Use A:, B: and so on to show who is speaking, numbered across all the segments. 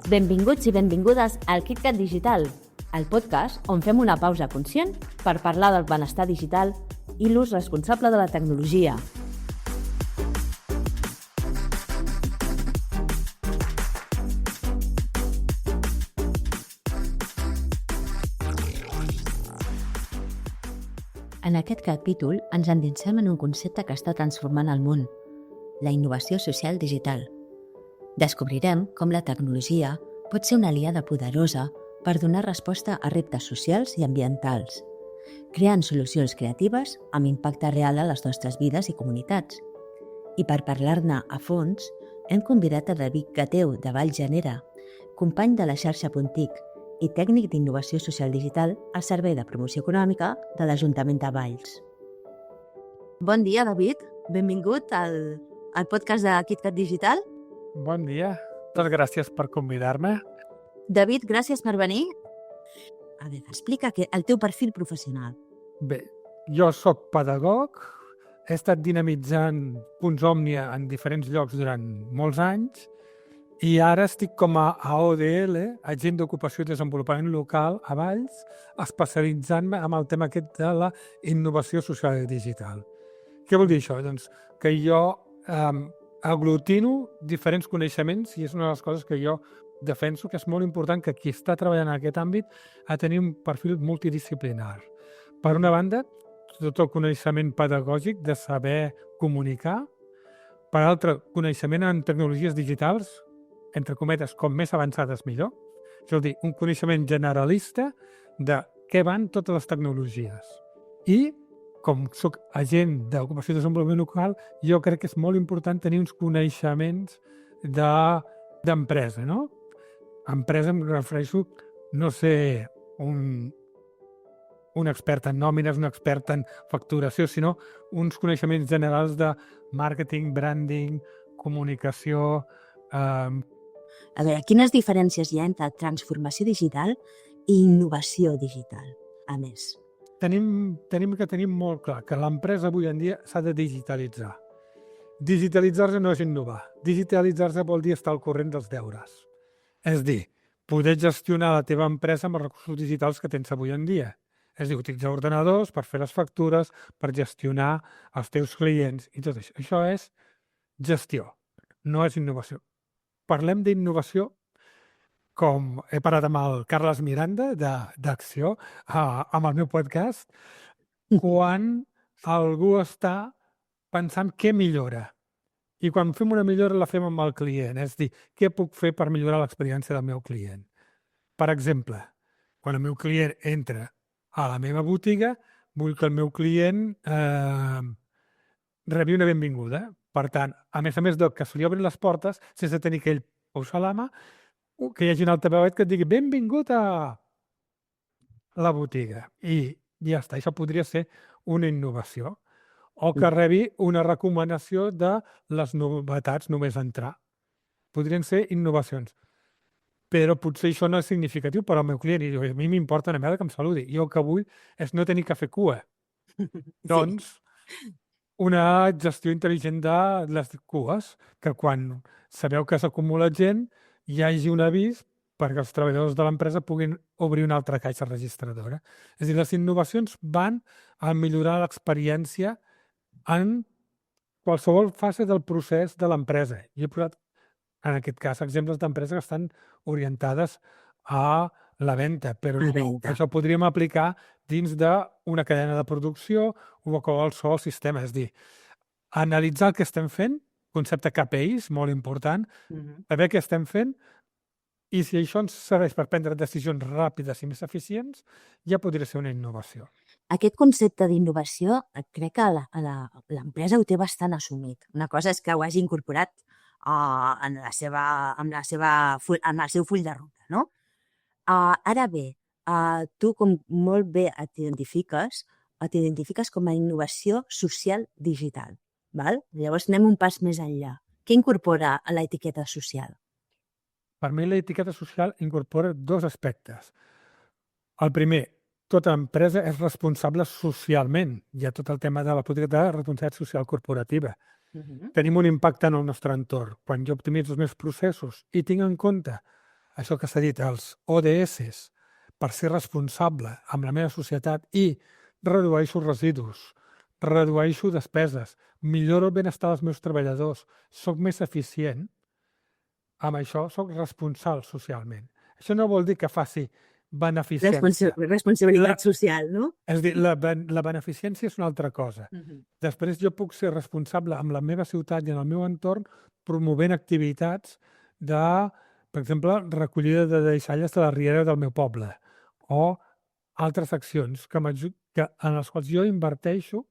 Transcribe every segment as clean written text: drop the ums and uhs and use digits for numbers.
A: Benvinguts i benvingudes al KitKat Digital, el podcast on fem una pausa conscient per parlar del benestar digital i l'ús responsable de la tecnologia. En aquest capítol ens endinsem en un concepte que està transformant el món, la innovació social digital. Descobrirem com la tecnologia pot ser una aliada poderosa per donar resposta a reptes socials i ambientals, creant solucions creatives amb impacte real a les nostres vides i comunitats. I per parlar-ne a fons, hem convidat a David Gateu de Vallgenera, company de la xarxa Puntic i tècnic d'innovació social digital al Servei de Promoció Econòmica de l'Ajuntament de Valls. Bon dia, David. Benvingut al podcast de KitKat Digital.
B: Bon dia. Moltes gràcies per convidar-me.
A: David, gràcies per venir. A veure, explica el teu perfil professional.
B: Bé, jo sóc pedagog, he estat dinamitzant punts Òmnia en diferents llocs durant molts anys i ara estic com a AODL, agent d'ocupació i desenvolupament local a Valls, especialitzant-me en el tema aquest de la innovació social i digital. Què vol dir això? Doncs que jo aglutino diferents coneixements i és una de les coses que jo defenso que és molt important que qui està treballant en aquest àmbit ha de tenir un perfil multidisciplinar. Per una banda, tot el coneixement pedagògic de saber comunicar, per altra, coneixement en tecnologies digitals, entre cometes, com més avançades millor, és a dir, un coneixement generalista de què van totes les tecnologies. I, com soc agent d'ocupació i desenvolupament local, jo crec que és molt important tenir uns coneixements d'empresa, no? Empresa em refereixo, no ser un expert en nòmines, un expert en facturació, sinó uns coneixements generals de màrqueting, branding, comunicació.
A: A veure, quines diferències hi ha entre transformació digital i innovació digital, a més?
B: Tenim que tenir molt clar que l'empresa avui en dia s'ha de digitalitzar. Digitalitzar-se no és innovar. Digitalitzar-se vol dir estar al corrent dels deures. És dir, poder gestionar la teva empresa amb els recursos digitals que tens avui en dia. És dir, utilitzar ordenadors per fer les factures, per gestionar els teus clients i tot això. Això és gestió, no és innovació. Parlem d'innovació, com he parlat amb el Carles Miranda d'Acció, amb el meu podcast, quan algú està pensant què millora. I quan fem una millora la fem amb el client, és dir, què puc fer per millorar l'experiència del meu client. Per exemple, quan el meu client entra a la meva botiga, vull que el meu client rebi una benvinguda. Per tant, a més de que se li obrin les portes, sense tenir que ell posar la mà, que hi hagi un altaveu que et digui benvingut a la botiga. I ja està, això podria ser una innovació. O que rebi una recomanació de les novetats només entrar. Podrien ser innovacions. Però potser això no és significatiu per al meu client. I a mi m'importa una merda que em saludi. Jo el que vull és no tenir que fer cua. Doncs, una gestió intel·ligent de les cues, que quan sabeu que s'acumula gent, hi hagi un avís perquè els treballadors de l'empresa puguin obrir una altra caixa registradora. És a dir, les innovacions van a millorar l'experiència en qualsevol fase del procés de l'empresa. Jo he posat, en aquest cas, exemples d'empreses que estan orientades a la venda, però això podríem aplicar dins d'una cadena de producció o a qualsevol sistema. És a dir, analitzar el que estem fent, concepte KPIs, molt important, saber què estem fent, i si això ens serveix per prendre decisions ràpides i més eficients, ja podria ser una innovació.
A: Aquest concepte d'innovació crec que l'empresa ho té bastant assumit. Una cosa és que ho hagi incorporat en el seu full de ruta, no? Ara bé, tu com molt bé t'identifiques com a innovació social digital. Val? Llavors anem un pas més enllà. Què incorpora a l'etiqueta social?
B: Per mi l'etiqueta social incorpora dos aspectes. El primer, tota empresa és responsable socialment. Hi ha tot el tema de la política de responsabilitat social corporativa. Tenim un impacte en el nostre entorn. Quan jo optimitzo els meus processos i tinc en compte això que s'ha dit, els ODS, per ser responsable amb la meva societat i redueixo residus, redueixo despeses, milloro el benestar dels meus treballadors, sóc més eficient, amb això sóc responsable socialment. Això no vol dir que faci beneficència.
C: Responsabilitat social, no?
B: És a dir, la beneficència és una altra cosa. Després jo puc ser responsable amb la meva ciutat i en el meu entorn promovent activitats de, per exemple, recollida de deixalles de la riera del meu poble o altres accions en les quals jo inverteixo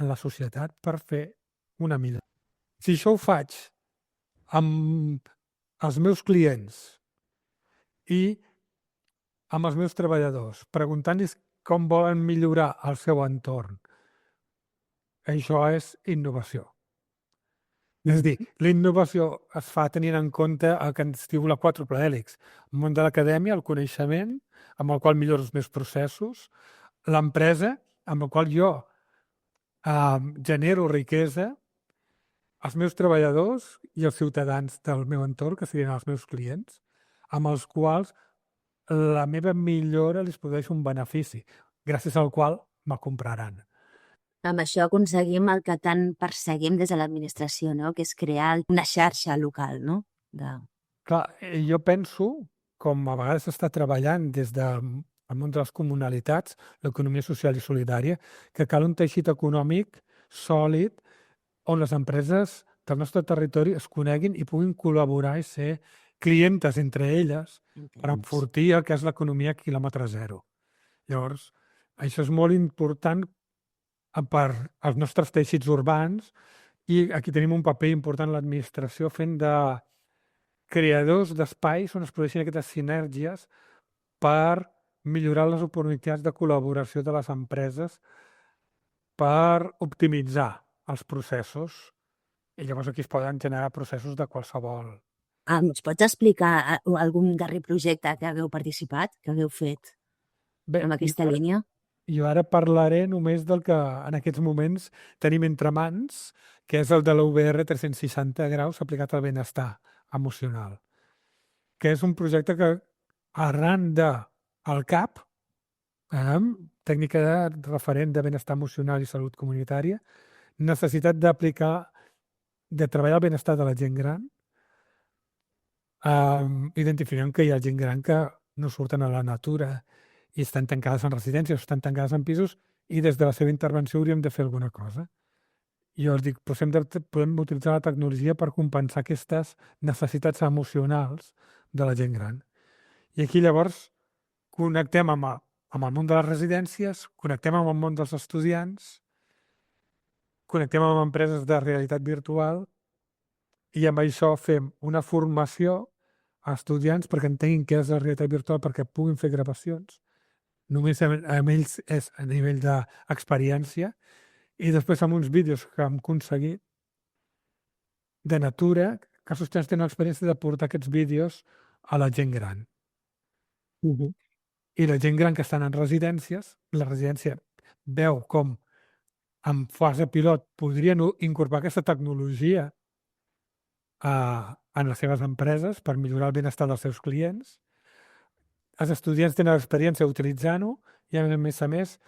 B: en la societat per fer una millora. Si això ho faig amb els meus clients i amb els meus treballadors, preguntant-los com volen millorar el seu entorn, això és innovació. És a dir, la innovació es fa tenint en compte el que ens diu la quàdruple hèlix. El món de l'acadèmia, el coneixement, amb el qual milloro els meus processos, l'empresa, amb el qual jo genero riquesa, els meus treballadors i els ciutadans del meu entorn, que serien els meus clients, amb els quals la meva millora li produeix un benefici, gràcies al qual me compraran.
C: Amb això aconseguim el que tant perseguim des de l'administració, no? Que és crear una xarxa local, no?
B: Clar, jo penso, com a vegades s'està treballant des del món de les comunalitats, l'economia social i solidària, que cal un teixit econòmic sòlid on les empreses del nostre territori es coneguin i puguin col·laborar i ser clientes entre elles per enfortir el que és l'economia quilòmetre zero. Llavors, això és molt important per als nostres teixits urbans i aquí tenim un paper important l'administració fent de creadors d'espais on es produeixin aquestes sinergies per millorar les oportunitats de col·laboració de les empreses per optimitzar els processos i llavors aquí es poden generar processos de qualsevol.
C: Ens pots explicar algun darrer projecte que hagueu participat, que hagueu fet en aquesta línia?
B: Jo ara parlaré només del que en aquests moments tenim entre mans, que és el de l'UBR 360 graus aplicat al benestar emocional, que és un projecte que arran del CAP, tècnica de referent de benestar emocional i salut comunitària, necessitat d'aplicar, de treballar el benestar de la gent gran, identificant que hi ha gent gran que no surten a la natura i estan tancades en residències, estan tancades en pisos i des de la seva intervenció hauríem de fer alguna cosa. I jo els dic, podem utilitzar la tecnologia per compensar aquestes necessitats emocionals de la gent gran. I aquí llavors connectem amb el món de les residències, connectem amb el món dels estudiants, connectem amb empreses de realitat virtual i amb això fem una formació a estudiants perquè entenguin què és la realitat virtual perquè puguin fer gravacions. Només amb ells és a nivell d'experiència i després amb uns vídeos que hem aconseguit de natura que els estudiants tenen l'experiència de portar aquests vídeos a la gent gran. I la gent gran que estan en residències, la residència veu com en fase pilot podrien incorporar aquesta tecnologia en les seves empreses per millorar el benestar dels seus clients. Els estudiants tenen l'experiència utilitzant-ho i, a més,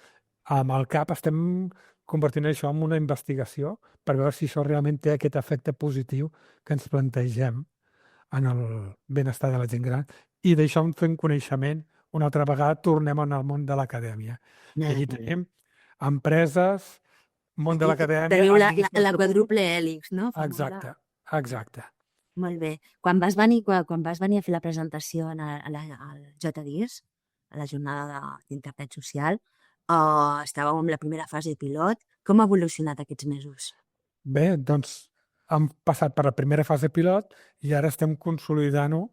B: amb el CAP estem convertint això en una investigació per veure si això realment té aquest efecte positiu que ens plantegem en el benestar de la gent gran. I d'això en fem coneixement. Una altra vegada tornem al món de l'acadèmia. I allí tenim empreses, món de l'acadèmia...
C: Teniu la quadruple hèlix, no?
B: Exacte.
C: Molt bé. Quan vas venir a fer la presentació al JDIS, a la jornada d'internet social, estàveu en la primera fase pilot. Com ha evolucionat aquests mesos?
B: Bé, doncs hem passat per la primera fase pilot i ara estem consolidant-ho,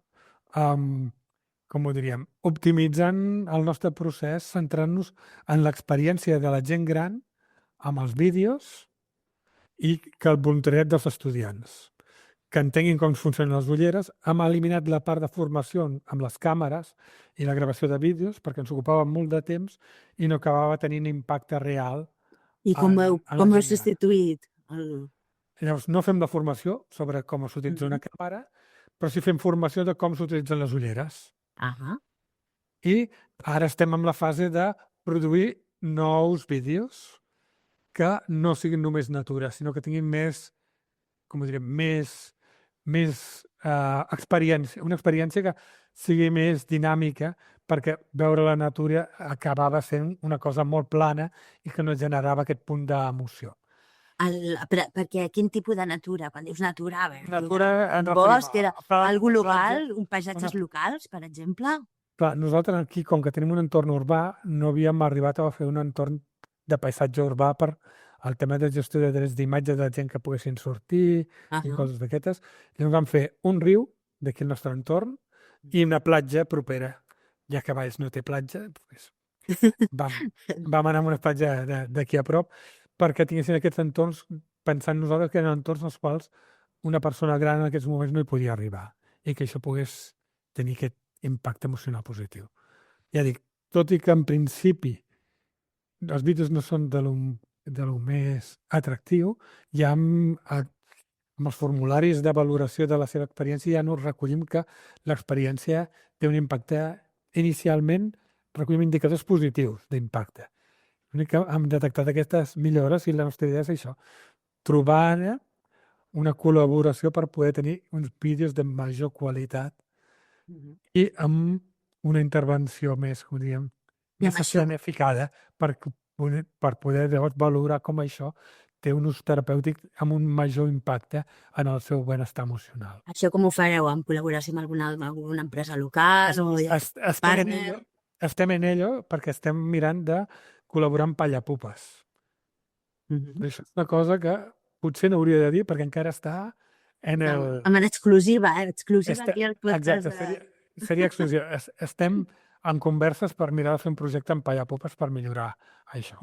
B: com ho diríem, optimitzant el nostre procés, centrant-nos en l'experiència de la gent gran amb els vídeos i que el voluntariat dels estudiants, que entenguin com funcionen les ulleres. Hem eliminat la part de formació amb les càmeres i la gravació de vídeos perquè ens ocupava molt de temps i no acabava tenint impacte real.
C: I com heu substituït?
B: Llavors, no fem la formació sobre com s'utilitza una càmera, però sí fem formació de com s'utilitzen les ulleres.
C: Ah,
B: I ara estem en la fase de produir nous vídeos que no siguin només natura, sinó que tinguin més, com ho diré, més experiència, una experiència que sigui més dinàmica, perquè veure la natura acabava sent una cosa molt plana i que no generava aquest punt d'emoció.
C: perquè quin tipus de natura? Quan dius natura, a veure,
B: Natura
C: un
B: en
C: bosc, era algú
B: una
C: local,
B: platja,
C: un paisatges locals, per exemple?
B: Clar, nosaltres aquí, com que tenim un entorn urbà, no havíem arribat a fer un entorn de paisatge urbà per el tema de gestió de drets d'imatge de gent que poguessin sortir i coses d'aquestes. Llavors vam fer un riu d'aquí al nostre entorn i una platja propera. Ja que Valls no té platja, doncs vam anar a una platja d'aquí a prop perquè tinguessin aquests entorns, pensant nosaltres que eren entorns als quals una persona gran en aquests moments no hi podia arribar i que això pogués tenir aquest impacte emocional positiu. Ja dic, tot i que en principi els vídeos no són de lo més atractiu, ja amb els formularis de valoració de la seva experiència ja no recollim que l'experiència té un impacte inicialment, recollim indicadors positius d'impacte. L'únic que hem detectat aquestes millores i la nostra idea és això, trobar ara una col·laboració per poder tenir uns vídeos de major qualitat i amb una intervenció més, com diem, més escenificada per poder llavors valorar com això té un ús terapèutic amb un major impacte en el seu benestar emocional.
C: Això com ho fareu? En col·laboració amb alguna empresa local?
B: Estem en ello perquè estem mirant de col·laborar amb Pallapupes. Això és una cosa que potser no hauria de dir perquè encara està en el...
C: En exclusiva, exclusiva aquí al podcast.
B: Exacte, seria exclusiva. Estem en converses per mirar de fer un projecte amb Pallapupes per millorar això.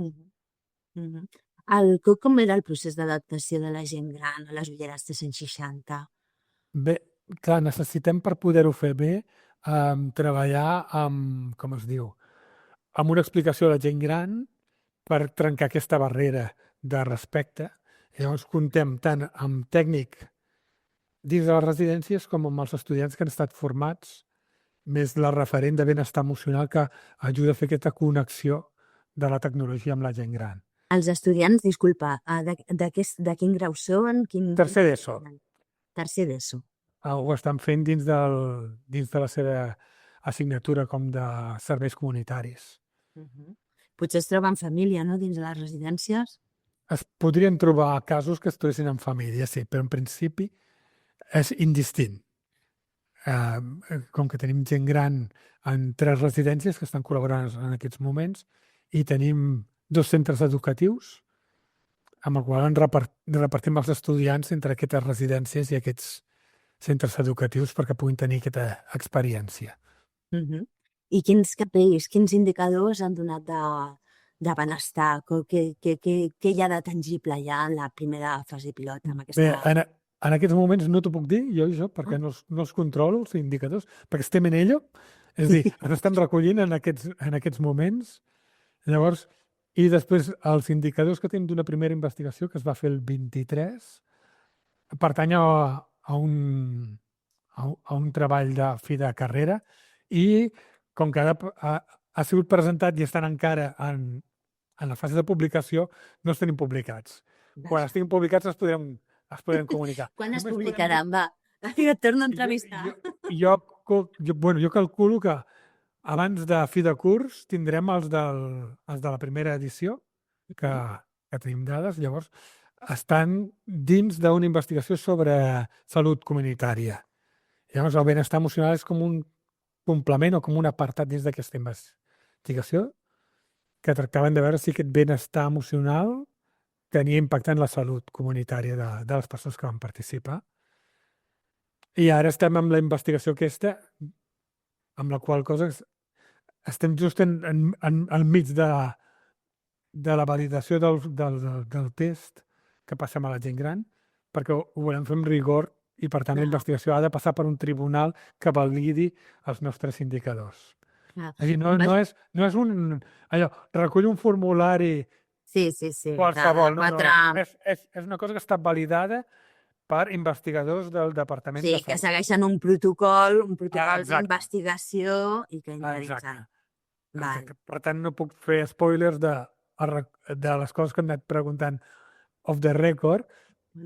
C: Com era el procés d'adaptació de la gent gran a les ulleres 360?
B: Bé, clar, necessitem per poder-ho fer bé treballar amb, com es diu, amb una explicació a la gent gran per trencar aquesta barrera de respecte. Llavors comptem tant amb tècnic dins de les residències com amb els estudiants que han estat formats, més la referent de benestar emocional que ajuda a fer aquesta connexió de la tecnologia amb la gent gran.
C: Els estudiants, disculpa, de quin grau són?
B: Tercer d'ESO.
C: Tercer d'ESO.
B: Ho estan fent dins de la seva assignatura com de serveis comunitaris.
C: Potser es troben família, no?, dins de les residències?
B: Es podrien trobar casos que es trobessin en família, sí, però en principi és indistint. Com que tenim gent gran en 3 residències que estan col·laborant en aquests moments i tenim 2 centres educatius amb el qual repartim els estudiants entre aquestes residències i aquests centres educatius perquè puguin tenir aquesta experiència.
C: I quins KPIs, quins indicadors han donat de benestar? Què hi ha de tangible ja en la primera fase pilot?
B: Bé, en aquests moments no t'ho puc dir, jo, perquè no els controlo, els indicadors, perquè estem en ello, és a dir, ens estem recollint en aquests moments. Llavors, i després els indicadors que tenim d'una primera investigació que es va fer el 23 pertany a un treball de fi de carrera i com que ha sigut presentat i estan encara en la fase de publicació, no els tenim publicats. Quan estiguin publicats es podrem comunicar.
C: Quan es publicaran? Va, et torno a entrevistar.
B: Jo calculo que abans de fi de curs tindrem els de la primera edició, que tenim dades, llavors estan dins d'una investigació sobre salut comunitària. Llavors el benestar emocional és com un complement o com un apartat dins d'aquesta investigació que tractaven de veure si aquest benestar emocional tenia impacte en la salut comunitària de les persones que van participar. I ara estem amb la investigació aquesta, amb la qual cosa estem just enmig de la validació del test que passem a la gent gran, perquè ho volem fer amb rigor i, per tant, la investigació ha de passar per un tribunal que validi els nostres indicadors. És a dir, no és un... Allò, recull un formulari
C: Sí.
B: qualsevol. És una cosa que està validada per investigadors del Departament
C: Sí,
B: de
C: que
B: Salut.
C: segueixen un protocol
B: Exacte.
C: d'investigació i que interitzen. Val.
B: Exacte. Per tant, no puc fer spoilers de les coses que hem anat preguntant off the record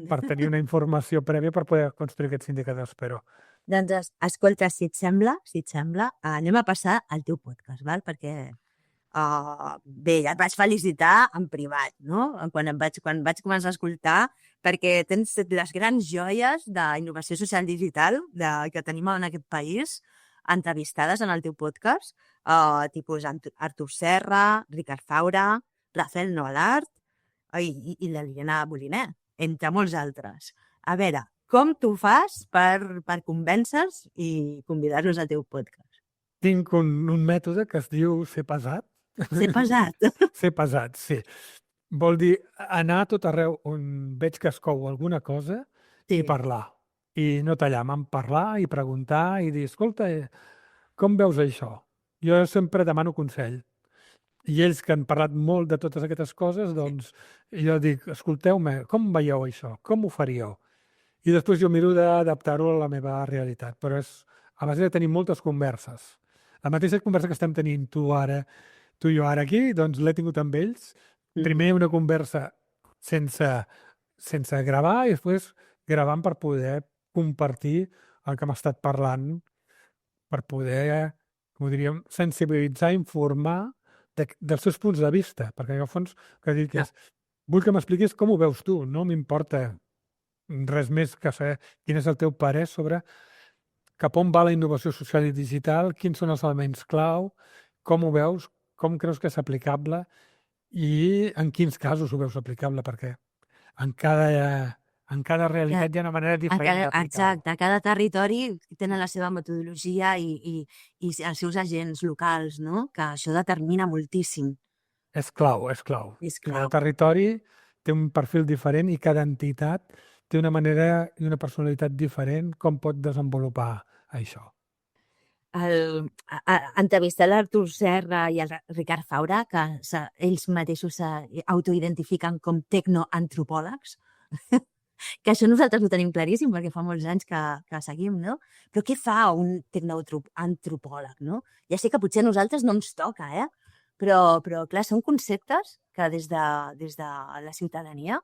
B: per tenir una informació prèvia per poder construir aquests indicadors, però
C: Doncs, escolta, si et sembla, anem a passar al teu podcast, val? Perquè bé, ja et vaig felicitar en privat, no? Quan vaig començar a escoltar, perquè tens les grans joies d'innovació social digital que tenim en aquest país entrevistades en el teu podcast, tipus Artur Serra, Ricard Faura, Rafael Noalart i l'Eliana Moliner, entre molts altres. A veure, com tu fas per convèncer-los i convidar-los al teu podcast?
B: tinc un mètode que es diu ser pesat.
C: Ser pesat.
B: Ser pesat, sí. Vol dir anar a tot arreu on veig que es cou alguna cosa i parlar. I no tallar, parlar i preguntar i dir, escolta, com veus això? Jo sempre demano consell. I ells que han parlat molt de totes aquestes coses, doncs jo dic, escolteu-me, com veieu això? Com ho faríeu? I després jo miro d'adaptar-ho a la meva realitat, però és a base de tenir moltes converses. La mateixa conversa que estem tenint tu i jo ara aquí, doncs l'he tingut amb ells. Primer una conversa sense gravar i després gravant per poder compartir el que hem estat parlant, per poder, com ho diríem, sensibilitzar, informar dels seus punts de vista, perquè al fons que dic és, vull que m'expliquis com ho veus tu, no m'importa res més que saber quin és el teu parer sobre cap on va la innovació social i digital, quins són els elements clau, com ho veus, com creus que és aplicable i en quins casos ho veus aplicable, perquè en cada realitat hi ha una manera diferent d'aplicar-ho.
C: Exacte, cada territori tenen la seva metodologia i els seus agents locals, no? Que això determina moltíssim.
B: És clau, és clau.
C: És clau.
B: Cada territori té un perfil diferent i cada entitat té una manera i una personalitat diferent com pot desenvolupar això.
C: Entrevistar l'Artur Serra i el Ricard Faura, que ells mateixos s'autoidentifiquen com tecnoantropòlegs, que això nosaltres ho tenim claríssim perquè fa molts anys que seguim, no? Però què fa un tecnoantropòleg, no? Ja sé que potser a nosaltres no ens toca, però clar, són conceptes que des de la ciutadania,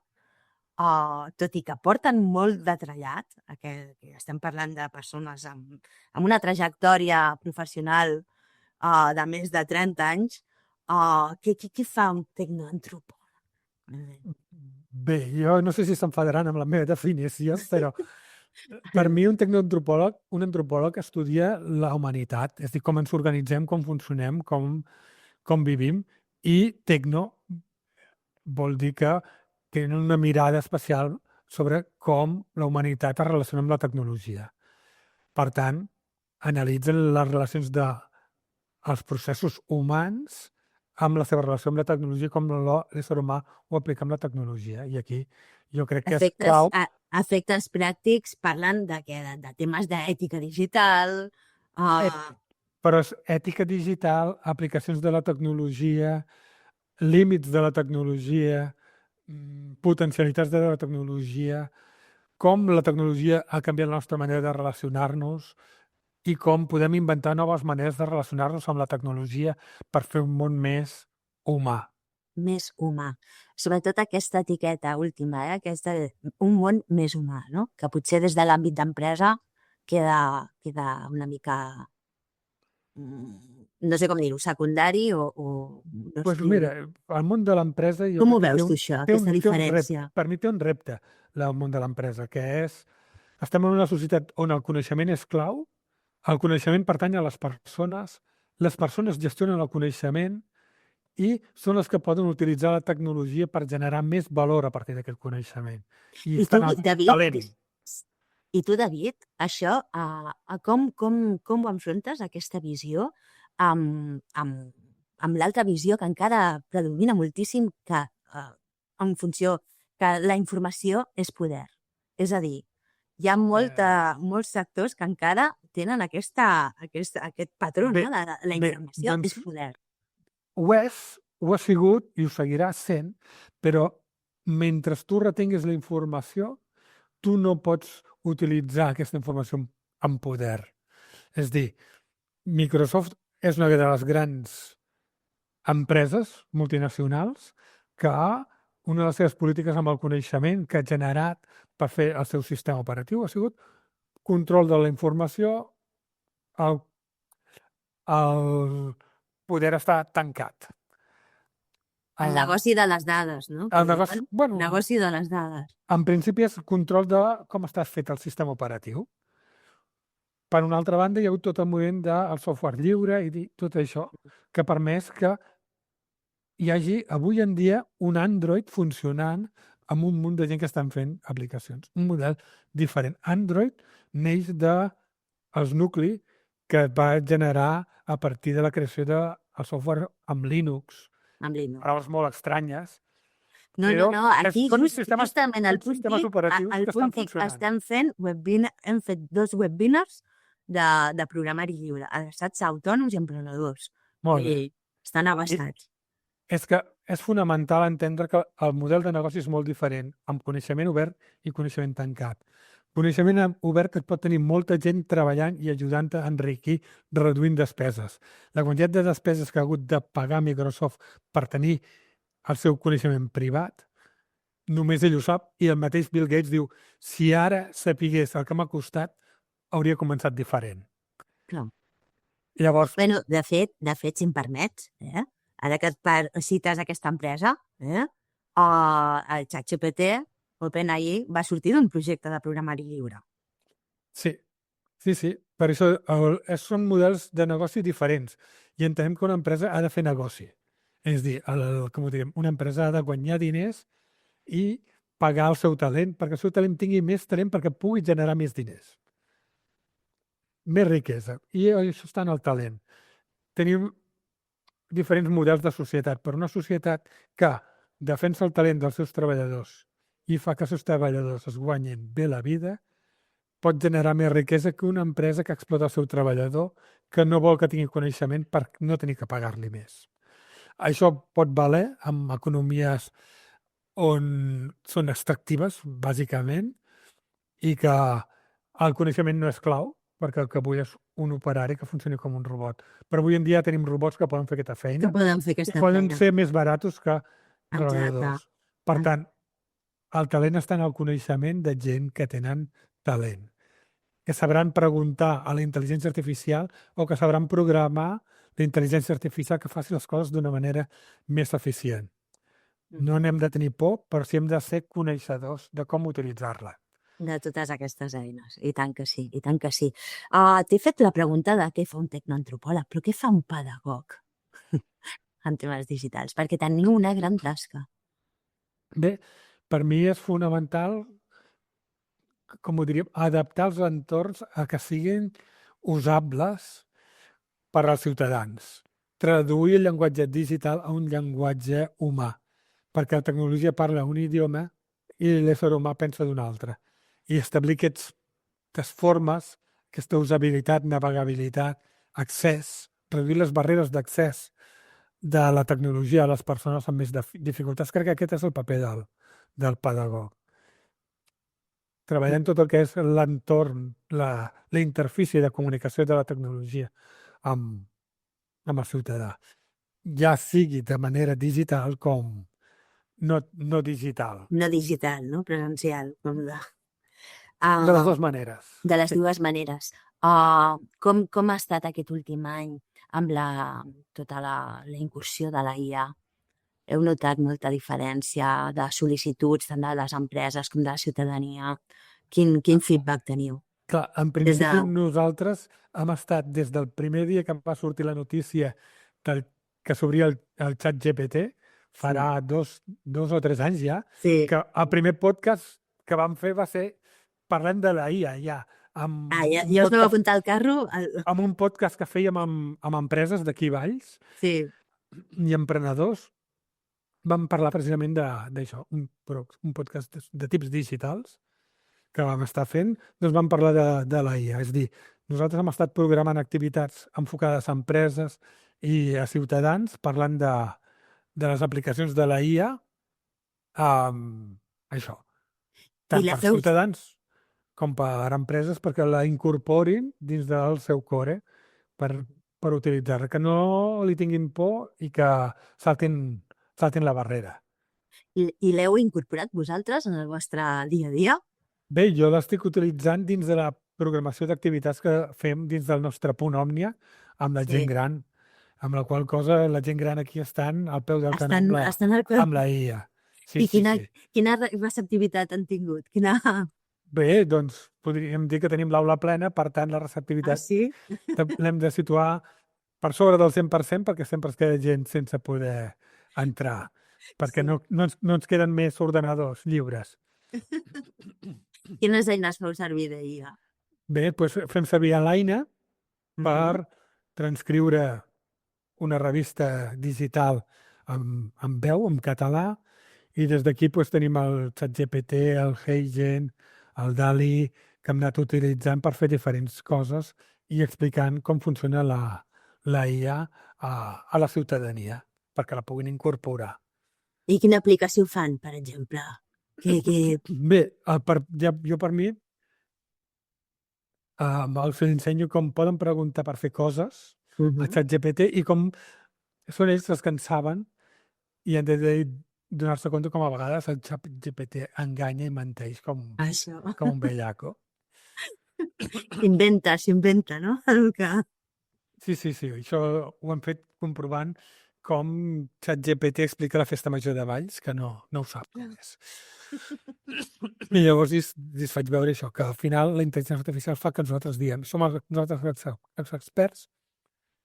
C: tot i que porten molt de trellat, que estem parlant de persones amb una trajectòria professional de més de 30 anys, què fa un tecnoantropòleg?
B: Bé, jo no sé si s'enfadaran amb la meva definició, però per mi un antropòleg estudia la humanitat, és a dir, com ens organitzem, com funcionem, com vivim, i tecno vol dir que tenen una mirada especial sobre com la humanitat es relaciona amb la tecnologia. Per tant, analitzen les relacions dels processos humans amb la seva relació amb la tecnologia, com l'ésser humà ho aplica amb la tecnologia. I aquí jo crec que és clau.
C: Efectes pràctics parlen de temes d'ètica digital.
B: Però és ètica digital, aplicacions de la tecnologia, límits de la tecnologia, potencialitats de la tecnologia, com la tecnologia ha canviat la nostra manera de relacionar-nos i com podem inventar noves maneres de relacionar-nos amb la tecnologia per fer un món més humà.
C: Més humà. Sobretot aquesta etiqueta última, que és un món més humà, no? Que potser des de l'àmbit d'empresa queda una mica, no sé com dir-ho, secundari o no
B: Doncs mira, el món de l'empresa...
C: Com ho veus tu, això, aquesta diferència?
B: Per mi té un repte, el món de l'empresa, que és... Estem en una societat on el coneixement és clau, el coneixement pertany a les persones gestionen el coneixement i són les que poden utilitzar la tecnologia per generar més valor a partir d'aquest coneixement. I
C: tu, David, això, com ho enfrontes, aquesta visió, amb l'altra visió que encara predomina moltíssim, que en funció que la informació és poder. És a dir, hi ha molts sectors que encara tenen aquest patró, no? La informació és poder.
B: Ho ha sigut i ho seguirà sent, però mentre tu retinguis la informació, tu no pots utilitzar aquesta informació amb poder. És dir, Microsoft és una de les grans empreses multinacionals que una de les seves polítiques amb el coneixement que ha generat per fer el seu sistema operatiu ha sigut control de la informació, el poder estar tancat.
C: El negoci de les dades, no?
B: El negoci, bueno,
C: Negoci de les dades.
B: en principi és control de com està fet el sistema operatiu. Per una altra banda, hi ha hagut tot el moviment del software lliure i tot això que ha permès que hi hagi avui en dia un Android funcionant amb un munt de gent que estan fent aplicacions. Un model diferent. Android neix dels nuclis que es va generar a partir de la creació del software amb Linux.
C: Amb Linux.
B: Paraules molt estranyes.
C: No, aquí
B: són sistemes,
C: justament al
B: sistemes operatius que estan funcionant.
C: Estem fent hem fet 2 webinars de programari lliure, adreçats a autònoms i emprenedors.
B: Molt bé.
C: Estan avançats.
B: És que és fonamental entendre que el model de negoci és molt diferent, amb coneixement obert i coneixement tancat. Coneixement obert que et pot tenir molta gent treballant i ajudant a enriquir reduint despeses. La quantitat de despeses que ha hagut de pagar Microsoft per tenir el seu coneixement privat, només ell ho sap, i el mateix Bill Gates diu, si ara sapigués el que m'ha costat, hauria començat diferent.
C: Clar.
B: Llavors...
C: Bueno, de fet, si em permets, ara que cites aquesta empresa, el ChatGPT, OpenAI, va sortir d'un projecte de programari lliure.
B: Sí. Per això són models de negoci diferents i entenem que una empresa ha de fer negoci. És dir, com ho diguem, una empresa ha de guanyar diners i pagar el seu talent perquè el seu talent tingui més talent perquè pugui generar més diners. Més riquesa. I això està en el talent. Tenim diferents models de societat, però una societat que defensa el talent dels seus treballadors i fa que els seus treballadors es guanyin bé la vida, pot generar més riquesa que una empresa que explota el seu treballador que no vol que tingui coneixement per no tenir que pagar-li més. Això pot valer amb economies on són extractives, bàsicament, i que el coneixement no és clau, perquè el que vull és un operari que funcioni com un robot. Però avui en dia tenim robots que poden fer aquesta feina. Poden ser més baratos que treballadors. Per tant, el talent està en el coneixement de gent que tenen talent, que sabran preguntar a la intel·ligència artificial o que sabran programar la intel·ligència artificial que faci les coses d'una manera més eficient. No n'hem de tenir por, però sí hem de ser coneixedors de com utilitzar-la.
C: De totes aquestes eines. I tant que sí, i tant que sí. T'he fet la pregunta de què fa un tecnoantropòleg, però què fa un pedagog en temes digitals? Perquè teniu una gran tasca.
B: Bé, per mi és fonamental, com ho diríem, adaptar els entorns a que siguin usables per als ciutadans. Traduir el llenguatge digital a un llenguatge humà, perquè la tecnologia parla un idioma i l'ésser humà pensa d'un altre. I establir aquestes formes, aquesta usabilitat, navegabilitat, accés, reduir les barreres d'accés de la tecnologia a les persones amb més dificultats. Crec que aquest és el paper del pedagog. Treballant tot el que és l'entorn, la interfície de comunicació de la tecnologia amb el ciutadà. Ja sigui de manera digital com no digital.
C: No digital, no? Presencial.
B: De les dues maneres.
C: De les dues maneres. Com ha estat aquest últim any amb tota la incursió de la IA? Heu notat molta diferència de sol·licituds tant de les empreses com de la ciutadania? Quin feedback teniu?
B: Clar, en principi nosaltres hem estat des del primer dia que va sortir la notícia que s'obria el xat GPT, farà 2 o 3 anys ja, que el primer podcast que vam fer va ser parlant de la IA, ja.
C: Ja us aneu a apuntar al carro?
B: Amb un podcast que fèiem amb empreses d'aquí Valls i emprenedors. Vam parlar precisament d'això, un podcast de tips digitals que vam estar fent, doncs vam parlar de la IA. És a dir, nosaltres hem estat programant activitats enfocades a empreses i a ciutadans parlant de les aplicacions de la IA això. tant
C: la
B: per
C: feu-
B: ciutadans com per empreses perquè la incorporin dins del seu core per utilitzar-la, que no li tinguin por i que saltin la barrera.
C: I l'heu incorporat vosaltres en el vostre dia a dia?
B: Bé, jo l'estic utilitzant dins de la programació d'activitats que fem dins del nostre punt Òmnia amb la gent gran, amb la qual cosa la gent gran aquí estan al peu del canó
C: Estan al peu.
B: amb la IA. Sí,
C: I
B: sí,
C: quina,
B: sí.
C: quina receptivitat han tingut?
B: Bé, doncs podríem dir que tenim l'aula plena, per tant la receptivitat
C: sí?
B: l'hem de situar per sobre del 100% perquè sempre es queda gent sense poder entrar, perquè
C: Sí.
B: no ens queden més ordenadors lliures.
C: Quines eines feu servir d'IA?
B: Bé, doncs fem servir l'Aina per transcriure una revista digital amb veu, en català, i des d'aquí doncs, tenim el ChatGPT, el HeyGen, el DALI, que hem anat utilitzant per fer diferents coses i explicant com funciona la IA a la ciutadania, perquè la puguin incorporar.
C: I quina aplicació fan, per exemple?
B: Bé, jo per mi els ensenyo com poden preguntar per fer coses a ChatGPT i com són ells els que en saben i han de donar-se compte com a vegades el ChatGPT enganya i menteix com un bellaco.
C: S'inventa, no? El que...
B: Sí, això ho hem fet comprovant com ChatGPT explica la festa major de Valls, que no ho sap com és. I llavors els faig veure això, que al final la intel·ligència artificial fa que nosaltres diem, som nosaltres els experts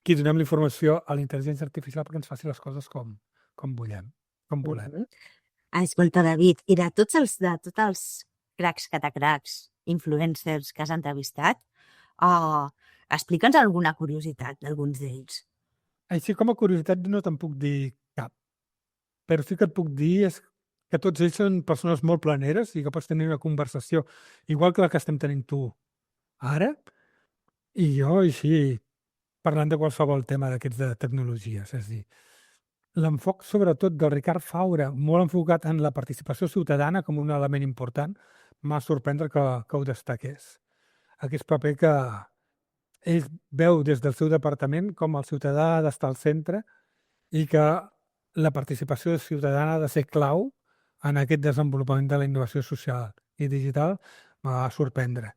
B: qui donem la informació a la intel·ligència artificial perquè ens faci les coses com volem.
C: Escolta, David, i de tots els cracs, catacracs, influencers que has entrevistat, explica'ns alguna curiositat d'alguns d'ells.
B: Així com a curiositat no te'n puc dir cap, però sí que et puc dir és que tots ells són persones molt planeres i que pots tenir una conversació igual que la que estem tenint tu ara i jo així parlant de qualsevol tema d'aquests de tecnologies. És a dir, l'enfoc sobretot del Ricard Faura, molt enfocat en la participació ciutadana com un element important, m'ha sorprendre que ho destaqués. Aquest paper que ell veu des del seu departament com el ciutadà ha d'estar al centre i que la participació ciutadana ha de ser clau en aquest desenvolupament de la innovació social i digital m'ha sorprendre.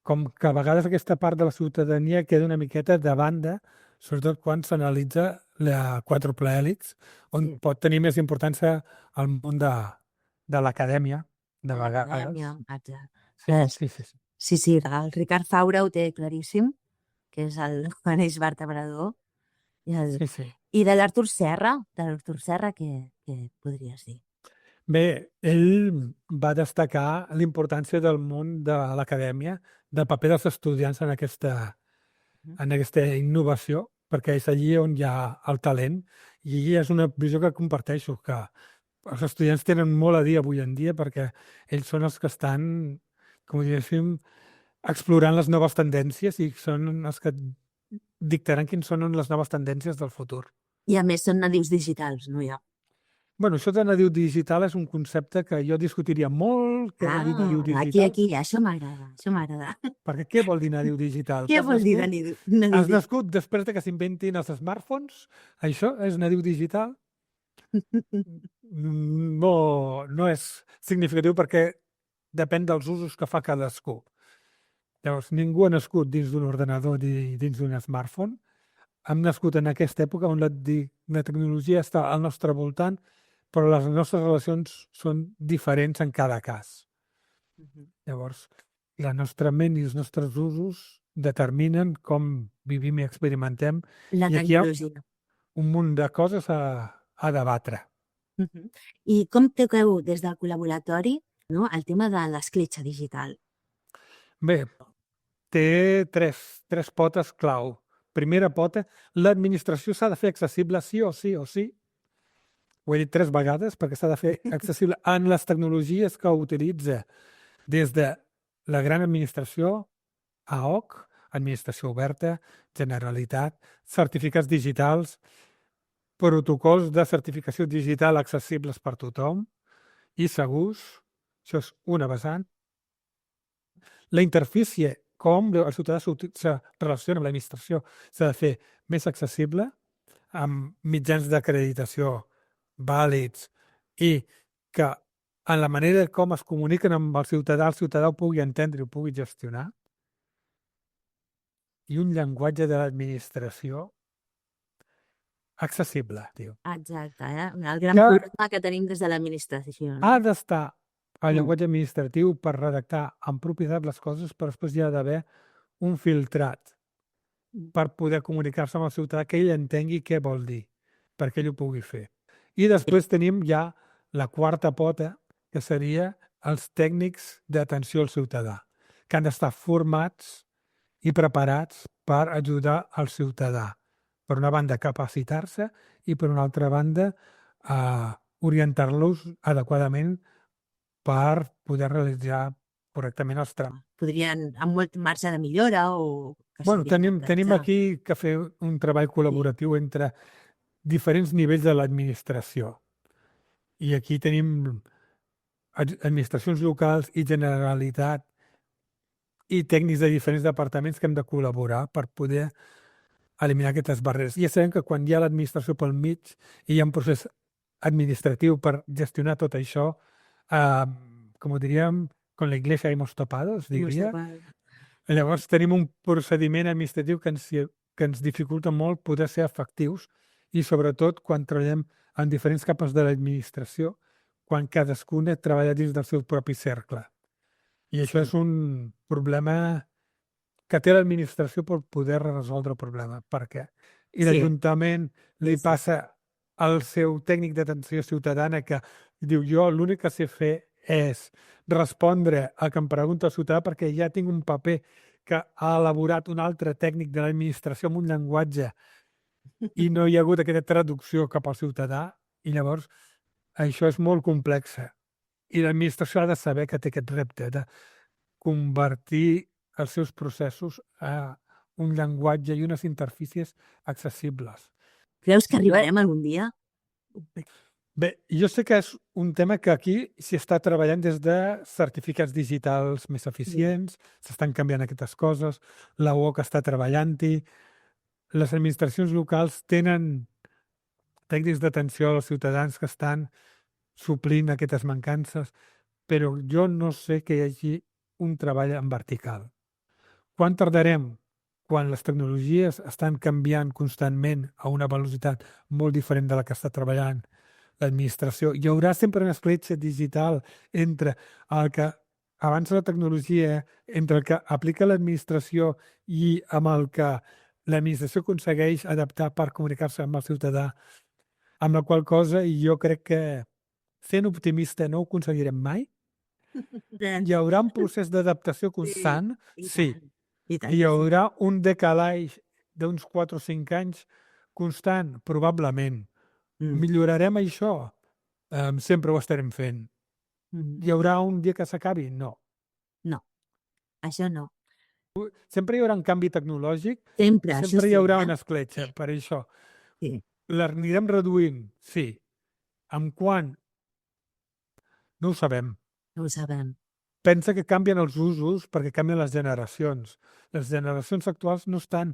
B: Com que a vegades aquesta part de la ciutadania queda una miqueta de banda, sobretot quan s'analitza la quàdruple hèlix, on pot tenir més importància el món de l'acadèmia, de vegades.
C: Sí, el Ricard Faura ho té claríssim, que és el eix vertebrador. I de l'Artur Serra? Què podries dir?
B: Bé, ell va destacar l'importància del món de l'acadèmia, del paper dels estudiants en aquesta innovació, perquè és allí on hi ha el talent, i és una visió que comparteixo, que els estudiants tenen molt a dir avui en dia perquè ells són els que estan, com diguéssim, explorant les noves tendències i són els que dictaran quines són les noves tendències del futur.
C: I a més són nadius digitals, no hi ha?
B: Bueno, això de nadiu digital és un concepte que jo discutiria molt. Nadiu digital.
C: Aquí, això m'agrada.
B: Perquè què vol dir nadiu digital?
C: Què vol dir nadiu digital?
B: Has nascut després que s'inventin els smartphones? Això és nadiu digital? No és significatiu perquè depèn dels usos que fa cadascú. Llavors, ningú ha nascut dins d'un ordenador i dins d'un smartphone. Hem nascut en aquesta època on la tecnologia està al nostre voltant, però les nostres relacions són diferents en cada cas. Llavors, la nostra ment i els nostres usos determinen com vivim i experimentem.
C: I aquí hi ha
B: un munt de coses a debatre.
C: I com toqueu des del col·laboratori el tema de l'escletxa digital?
B: Bé, té tres potes clau. Primera pota, l'administració s'ha de fer accessible sí o sí. Ho he dit 3 vegades perquè s'ha de fer accessible en les tecnologies que utilitza des de la gran administració, AOC, administració oberta, Generalitat, certificats digitals, protocols de certificació digital accessibles per tothom i segurs, Això és una vessant. La interfície, com el ciutadà se relaciona amb l'administració, s'ha de fer més accessible, amb mitjans d'acreditació vàlids i que en la manera com es comuniquen amb el ciutadà ho pugui entendre i ho pugui gestionar. I un llenguatge de l'administració accessible, tio.
C: Exacte, el gran
B: Que
C: problema que tenim des de l'administració.
B: ha d'estar el llenguatge administratiu per redactar amb propietat les coses, però després hi ha d'haver un filtrat per poder comunicar-se amb el ciutadà, que ell entengui què vol dir, perquè ell ho pugui fer. I després tenim ja la quarta pota, que seria els tècnics d'atenció al ciutadà, que han d'estar formats i preparats per ajudar al ciutadà. Per una banda, capacitar-se i, per una altra banda, orientar-los adequadament per poder realitzar correctament els tràmits.
C: Podrien, amb molt marge de millora o...
B: Bueno, tenim aquí que fer un treball col·laboratiu entre diferents nivells de l'administració. I aquí tenim administracions locals i Generalitat i tècnics de diferents departaments que hem de col·laborar per poder eliminar aquestes barreres. Ja sabem que quan hi ha l'administració pel mig i hi ha un procés administratiu per gestionar tot això, com ho diríem, con la iglesia hemos topado, es diria. Llavors tenim un procediment administratiu que ens dificulta molt poder ser efectius i sobretot quan treballem en diferents capes de l'administració, quan cadascuna treballa dins del seu propi cercle. I això és un problema que té l'administració per poder resoldre el problema. Per què? I l'Ajuntament li passa al seu tècnic d'atenció ciutadana que diu jo l'únic que sé fer és respondre a que em pregunta el ciutadà perquè ja tinc un paper que ha elaborat un altre tècnic de l'administració amb un llenguatge i no hi ha hagut aquesta traducció cap al ciutadà i llavors això és molt complex. I l'administració ha de saber que té aquest repte de convertir els seus processos a un llenguatge i unes interfícies accessibles.
C: Creus que arribarem algun dia?
B: Bé, jo sé que és un tema que aquí s'hi està treballant des de certificats digitals més eficients, s'estan canviant aquestes coses, la UOC està treballant-hi, les administracions locals tenen tècnics d'atenció als ciutadans que estan suplint aquestes mancances, però jo no sé que hi hagi un treball en vertical. Quan tardarem? Quan les tecnologies estan canviant constantment a una velocitat molt diferent de la que està treballant l'administració. Hi haurà sempre una escletxa digital entre el que avança la tecnologia, entre el que aplica l'administració i amb el que l'administració aconsegueix adaptar per comunicar-se amb el ciutadà, amb la qual cosa jo crec que sent optimista no ho aconseguirem mai. Hi haurà un procés d'adaptació constant, sí. Hi haurà un decalatge d'uns 4 o 5 anys constant, probablement. Millorarem això? Sempre ho estarem fent. Hi haurà un dia que s'acabi? No.
C: No, això no.
B: Sempre hi haurà un canvi tecnològic,
C: Sempre
B: hi haurà una escletxa, per això.
C: Sí.
B: L'anirem reduint? Sí. Amb quan? No ho sabem.
C: No ho sabem.
B: Pensa que canvien els usos perquè canvien les generacions. Les generacions actuals no estan,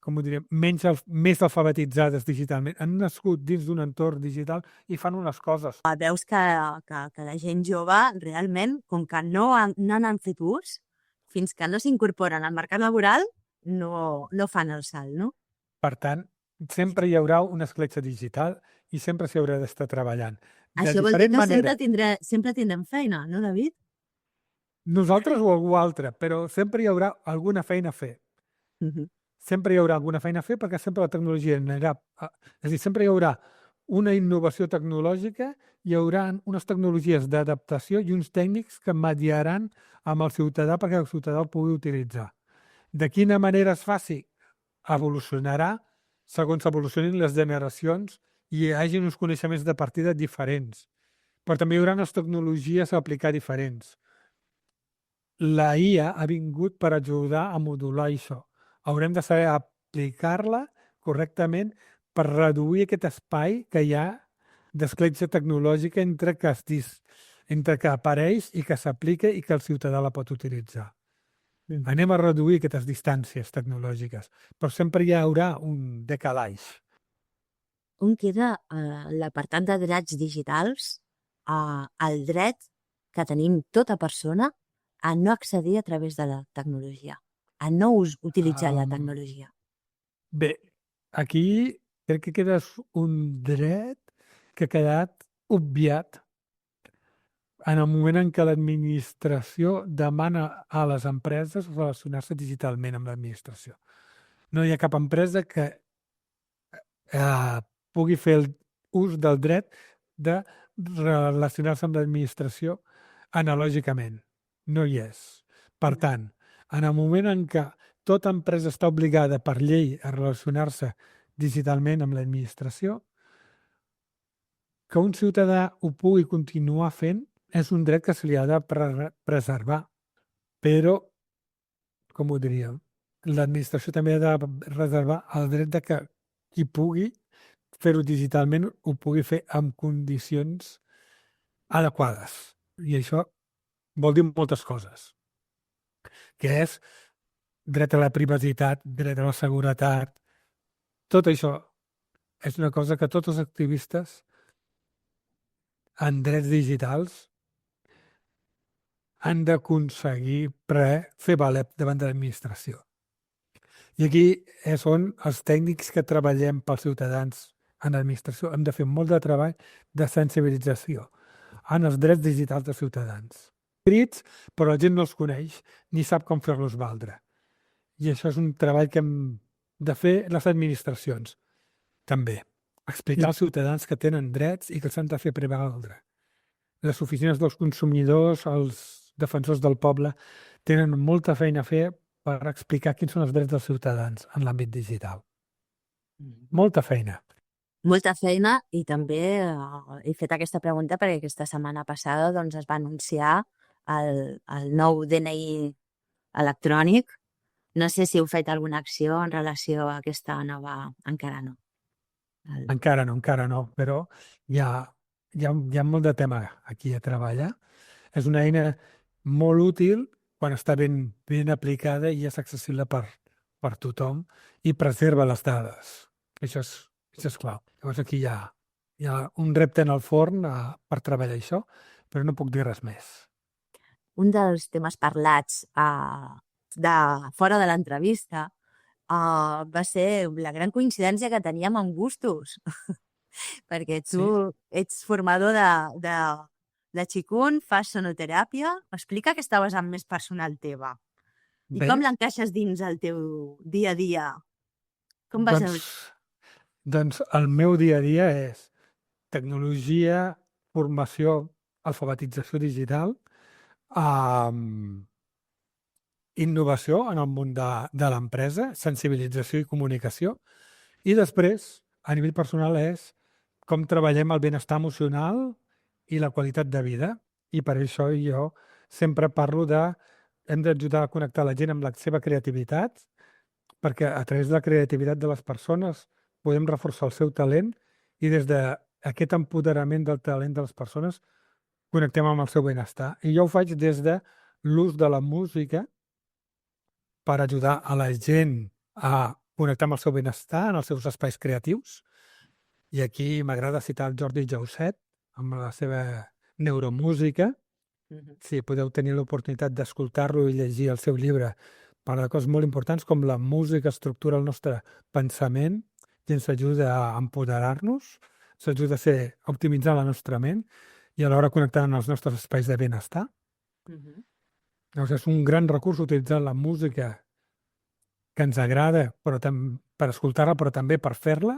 B: com ho diríem, més alfabetitzades digitalment. Han nascut dins d'un entorn digital i fan unes coses.
C: Veus que la gent jove realment, com que no n'han fet ús, fins que no s'incorporen al mercat laboral, no fan el salt, no?
B: Per tant, sempre hi haurà una escletxa digital i sempre s'hi haurà d'estar treballant.
C: Això vol dir que sempre tindrem feina, no, David?
B: Nosaltres o algú altre, però sempre hi haurà alguna feina a fer. Sempre hi haurà alguna feina a fer perquè sempre la tecnologia anirà... És a dir, sempre hi haurà una innovació tecnològica, hi haurà unes tecnologies d'adaptació i uns tècnics que mediaran amb el ciutadà perquè el ciutadà el pugui utilitzar. De quina manera es faci? Evolucionarà segons evolucionin les generacions i hi hagi uns coneixements de partida diferents. Però també hi haurà unes tecnologies a aplicar diferents. La IA ha vingut per ajudar a modular això. Haurem de saber aplicar-la correctament per reduir aquest espai que hi ha d'escletxa tecnològica entre entre que apareix i que s'aplica i que el ciutadà la pot utilitzar. Anem a reduir aquestes distàncies tecnològiques, però sempre hi haurà un decalatge.
C: On queda l'apartat de drets digitals, el dret que tenim tota persona a no accedir a través de la tecnologia, a no utilitzar la tecnologia?
B: Bé, aquí crec que queda un dret que ha quedat obviat en el moment en què l'administració demana a les empreses relacionar-se digitalment amb l'administració. No hi ha cap empresa que pugui fer ús del dret de relacionar-se amb l'administració analògicament. No hi és. Per tant, en el moment en què tota empresa està obligada per llei a relacionar-se digitalment amb l'administració, que un ciutadà ho pugui continuar fent és un dret que se li ha de preservar. Però, com ho diríem, l'administració també ha de reservar el dret de que qui pugui fer-ho digitalment ho pugui fer amb condicions adequades. I això vol dir moltes coses, que és dret a la privacitat, dret a la seguretat. Tot això és una cosa que tots els activistes en drets digitals han d'aconseguir fer valer davant de l'administració. I aquí és on els tècnics que treballem pels ciutadans en l'administració hem de fer molt de treball de sensibilització en els drets digitals dels ciutadans. Escrits, però la gent no els coneix ni sap com fer-los valdre. I això és un treball que hem de fer les administracions, també. Explicar als ciutadans que tenen drets i que s'han de fer prevaldre. Les oficines dels consumidors, els defensors del poble, tenen molta feina a fer per explicar quins són els drets dels ciutadans en l'àmbit digital. Molta feina.
C: Molta feina, i també he fet aquesta pregunta perquè aquesta setmana passada doncs, es va anunciar el nou DNI electrònic. No sé si heu fet alguna acció en relació a aquesta nova... Encara no.
B: Encara no, però hi ha molt de tema aquí a treballar. És una eina molt útil quan està ben aplicada i és accessible per tothom i preserva les dades. Això és clau. Llavors aquí hi ha un repte en el forn per treballar això, però no puc dir res més.
C: Un dels temes parlats fora de l'entrevista va ser la gran coincidència que teníem en gustos. Perquè tu ets formador de Qigong, fas sonoteràpia. Explica aquesta vessant més personal teva. I com l'encaixes dins el teu dia a dia? Com vas
B: Doncs el meu dia a dia és tecnologia, formació, alfabetització digital, innovació en el món de l'empresa, sensibilització i comunicació, i després, a nivell personal, és com treballem el benestar emocional i la qualitat de vida. I per això jo sempre parlo hem d'ajudar a connectar la gent amb la seva creativitat, perquè a través de la creativitat de les persones podem reforçar el seu talent i des d'aquest empoderament del talent de les persones connectem amb el seu benestar. I jo ho faig des de l'ús de la música per ajudar a la gent a connectar amb el seu benestar en els seus espais creatius. I aquí m'agrada citar el Jordi Jausset amb la seva neuromúsica. Si podeu tenir l'oportunitat d'escoltar-lo i llegir el seu llibre, parla de coses molt importants com la música estructura el nostre pensament i ens ajuda a empoderar-nos, s'ajuda a optimitzar la nostra ment i alhora connectar amb els nostres espais de benestar. Llavors és un gran recurs utilitzar la música que ens agrada per escoltar-la, però també per fer-la,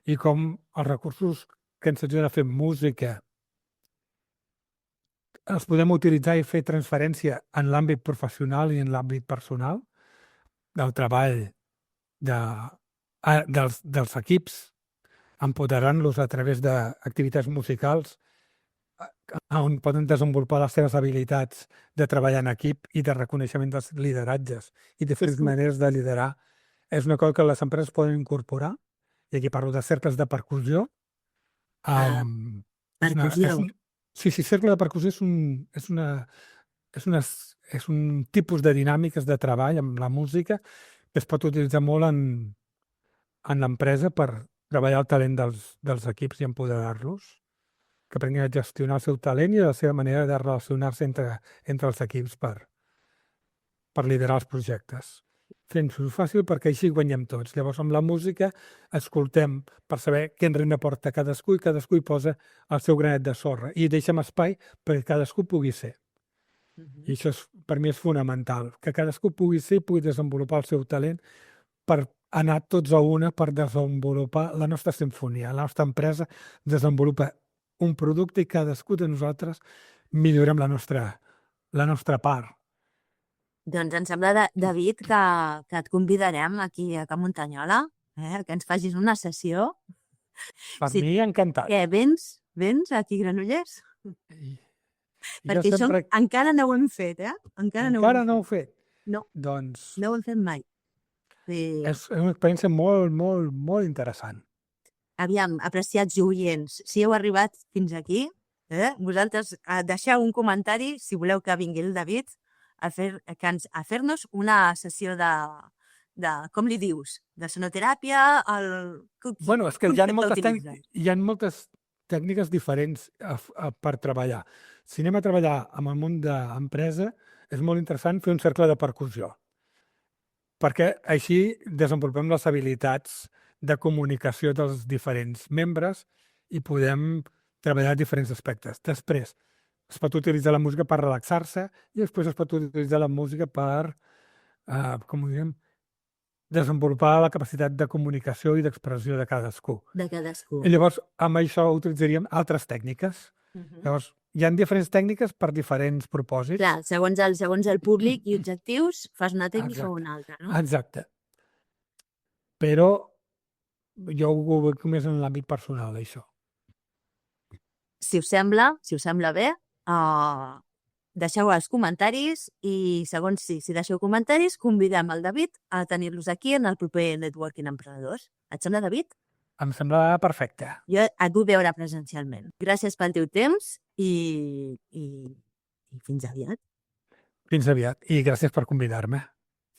B: i com els recursos que ens ajuden a fer música els podem utilitzar i fer transferència en l'àmbit professional i en l'àmbit personal del treball dels equips, empoderant-los a través d'activitats musicals on poden desenvolupar les seves habilitats de treballar en equip i de reconeixement dels lideratges i diferents maneres de liderar. És una cosa que les empreses poden incorporar, i aquí parlo de cercles de percussió.
C: Percussió.
B: Sí, cercle de percussió és un tipus de dinàmiques de treball amb la música que es pot utilitzar molt en l'empresa per treballar el talent dels equips i empoderar-los, que aprenguin a gestionar el seu talent i la seva manera de relacionar-se entre els equips per liderar els projectes. Fent-ho fàcil perquè així guanyem tots. Llavors, amb la música, escoltem per saber què en aporta cadascú i cadascú hi posa el seu granet de sorra i deixem espai perquè cadascú pugui ser. I això per mi és fonamental, que cadascú pugui ser i pugui desenvolupar el seu talent per anar tots a una per desenvolupar la nostra sinfonia. La nostra empresa desenvolupa un producte i cadascú de nosaltres millorem la nostra part.
C: Doncs em sembla, David, que et convidarem aquí a Can Muntanyola, que ens facis una sessió.
B: Per mi, encantat.
C: Què, vens aquí a Granollers? Perquè això
B: sempre...
C: encara no ho hem fet, Encara no
B: ho heu fet?
C: No.
B: Doncs...
C: No ho hem fet mai. Sí.
B: És una experiència molt, molt, molt interessant.
C: Aviam, apreciats oients, si heu arribat fins aquí, vosaltres deixeu un comentari si voleu que vingui el David a fer-nos una sessió de, com li dius, de sonoteràpia,
B: Bueno, és que hi ha moltes tècniques diferents per treballar. Si anem a treballar amb el món d'empresa, és molt interessant fer un cercle de percussió, perquè així desenvolupem les habilitats de comunicació dels diferents membres i podem treballar diferents aspectes. Després, es pot utilitzar la música per relaxar-se i després es pot utilitzar la música per, desenvolupar la capacitat de comunicació i d'expressió de cadascú. I llavors, amb això utilitzaríem altres tècniques. Llavors, hi ha diferents tècniques per diferents propòsits.
C: Clar, segons el públic i objectius, fas una tècnica o una altra, no?
B: Exacte. Però jo ho veig més en l'àmbit personal, això.
C: Si us sembla bé, deixeu els comentaris i segons si deixeu comentaris, convidem el David a tenir-los aquí en el proper Networking Emprenedors. Et sembla, David?
B: Em sembla perfecte.
C: Jo et vull veure presencialment. Gràcies pel teu temps i fins aviat.
B: Fins aviat. I gràcies per convidar-me.